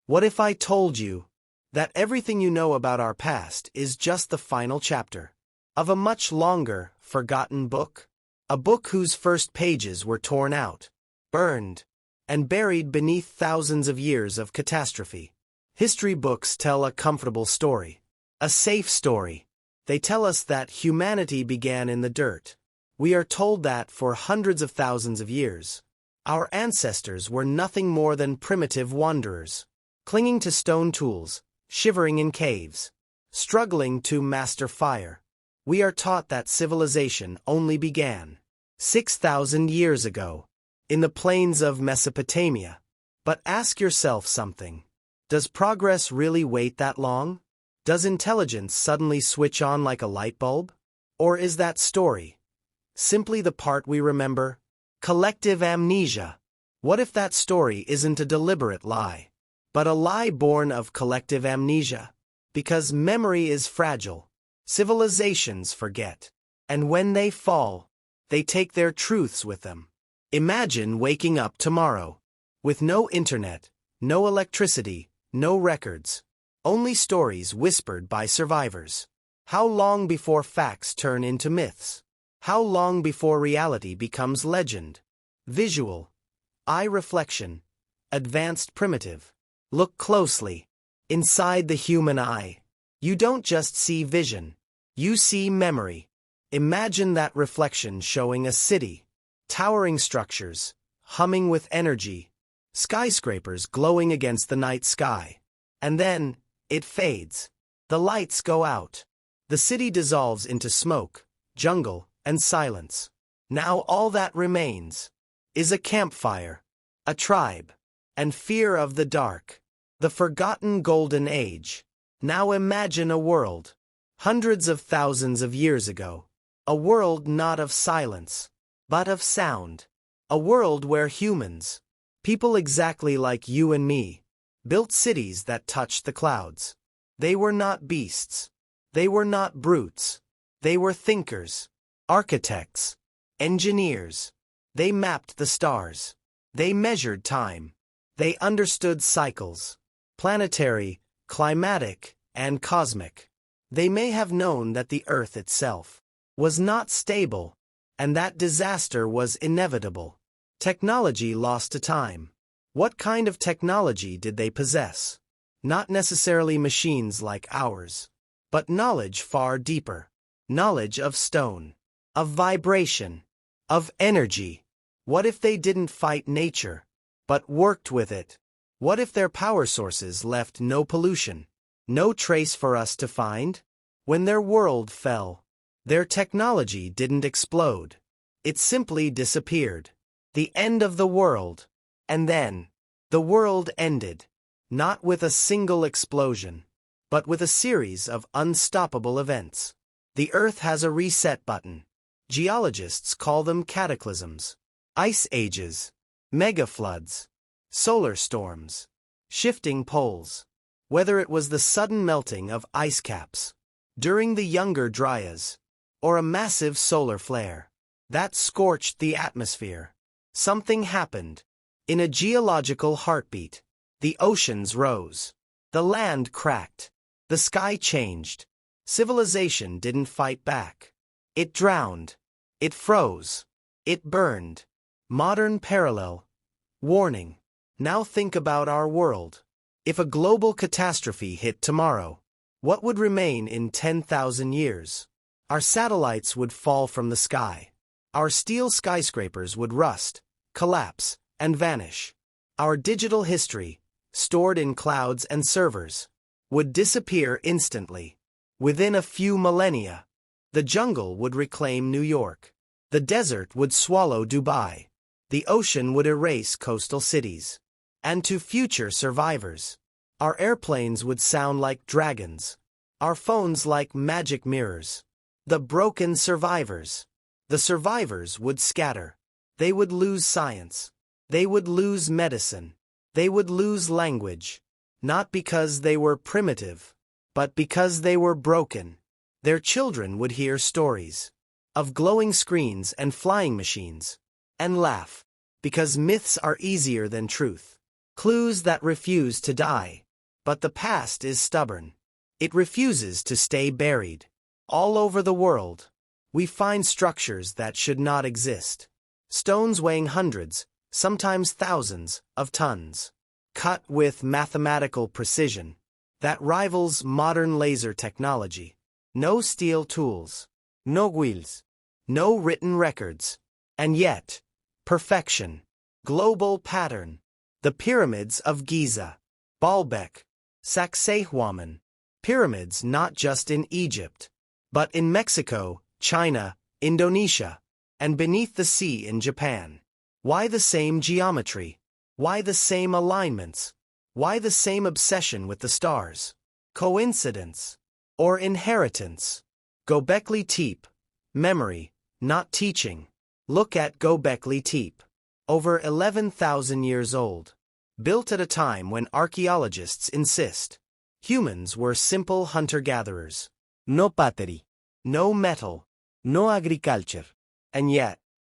What if I told you that everything you know about our past is just the final chapter of a much longer, forgotten book? A book whose first pages were torn out, burned, and buried beneath thousands of years of catastrophe. History books tell a comfortable story, a safe story. They tell us that humanity began in the dirt. We are told that for hundreds of thousands of years, our ancestors were nothing more than primitive wanderers, clinging to stone tools, shivering in caves, struggling to master fire. We are taught that civilization only began 6,000 years ago, in the plains of Mesopotamia. But ask yourself something. Does progress really wait that long? Does intelligence suddenly switch on like a light bulb? Or is that story simply the part we remember? Collective amnesia. What if that story isn't a deliberate lie, but a lie born of collective amnesia? Because memory is fragile. Civilizations forget. And when they fall, they take their truths with them. Imagine waking up tomorrow with no internet, no electricity, no records, only stories whispered by survivors. How long before facts turn into myths? How long before reality becomes legend? Visual, eye reflection, advanced primitive. Look closely. Inside the human eye, you don't just see vision, you see memory. Imagine that reflection showing a city, towering structures, humming with energy, skyscrapers glowing against the night sky. And then, it fades. The lights go out. The city dissolves into smoke, jungle, and silence. Now all that remains is a campfire, a tribe, and fear of the dark. The forgotten golden age. Now imagine a world, hundreds of thousands of years ago. A world not of silence, but of sound. A world where humans, people exactly like you and me, built cities that touched the clouds. They were not beasts. They were not brutes. They were thinkers, architects, engineers. They mapped the stars. They measured time. They understood cycles, planetary, climatic, and cosmic. They may have known that the Earth itself was not stable, and that disaster was inevitable. Technology lost to time. What kind of technology did they possess? Not necessarily machines like ours, but knowledge far deeper. Knowledge of stone, of vibration, of energy. What if they didn't fight nature, but worked with it? What if their power sources left no pollution, no trace for us to find? When their world fell, their technology didn't explode. It simply disappeared. The end of the world. And then, the world ended. Not with a single explosion, but with a series of unstoppable events. The Earth has a reset button. Geologists call them cataclysms. Ice ages, megafloods, solar storms, shifting poles. Whether it was the sudden melting of ice caps during the Younger Dryas, or a massive solar flare that scorched the atmosphere, something happened. In a geological heartbeat, the oceans rose, the land cracked, the sky changed. Civilization didn't fight back. It drowned. It froze. It burned. Modern parallel. Warning. Now think about our world. If a global catastrophe hit tomorrow, what would remain in 10,000 years? Our satellites would fall from the sky. Our steel skyscrapers would rust, collapse, and vanish. Our digital history, stored in clouds and servers, would disappear instantly. Within a few millennia, the jungle would reclaim New York. The desert would swallow Dubai. The ocean would erase coastal cities. And to future survivors, our airplanes would sound like dragons. Our phones like magic mirrors. The broken survivors. The survivors would scatter. They would lose science. They would lose medicine. They would lose language. Not because they were primitive, but because they were broken. Their children would hear stories of glowing screens and flying machines, and laugh, because myths are easier than truth. Clues that refuse to die. But the past is stubborn. It refuses to stay buried. All over the world, we find structures that should not exist. Stones weighing hundreds, sometimes thousands, of tons. Cut with mathematical precision that rivals modern laser technology. No steel tools. No wheels. No written records. And yet, perfection. Global pattern. The Pyramids of Giza. Baalbek. Sacsayhuaman. Pyramids not just in Egypt, but in Mexico, China, Indonesia, and beneath the sea in Japan. Why the same geometry? Why the same alignments? Why the same obsession with the stars? Coincidence? Or inheritance? Göbekli Tepe. Memory, not teaching. Look at Göbekli Tepe. Over 11,000 years old. Built at a time when archaeologists insist humans were simple hunter-gatherers. No pottery. No metal. No agriculture. And yet,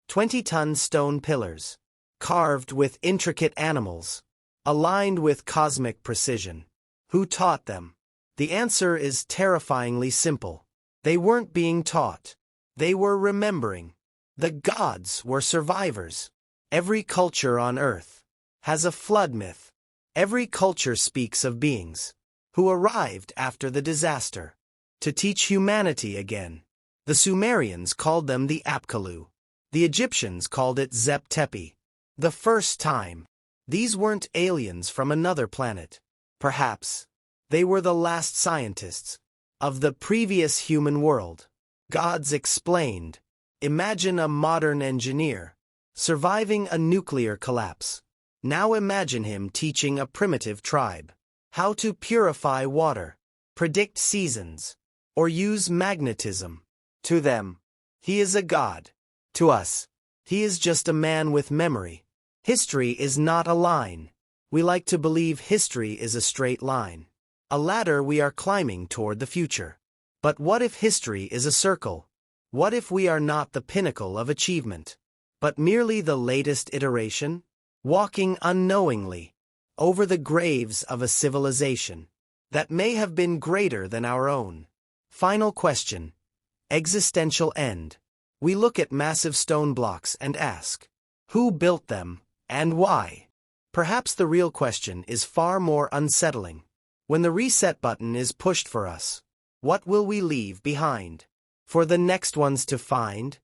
20-ton stone pillars, carved with intricate animals, aligned with cosmic precision. Who taught them? The answer is terrifyingly simple. They weren't being taught. They were remembering. The gods were survivors. Every culture on Earth has a flood myth. Every culture speaks of beings who arrived after the disaster to teach humanity again. The Sumerians called them the Apkallu. The Egyptians called it Zep Tepi. The first time. These weren't aliens from another planet. Perhaps they were the last scientists of the previous human world. Gods explained. Imagine a modern engineer surviving a nuclear collapse. Now imagine him teaching a primitive tribe how to purify water, predict seasons, or use magnetism. To them, he is a god. To us, he is just a man with memory. History is not a line. We like to believe history is a straight line, a ladder we are climbing toward the future. But what if history is a circle? What if we are not the pinnacle of achievement, but merely the latest iteration, walking unknowingly over the graves of a civilization that may have been greater than our own? Final question. Existential end. We look at massive stone blocks and ask, who built them, and why? Perhaps the real question is far more unsettling. When the reset button is pushed for us, what will we leave behind for the next ones to find?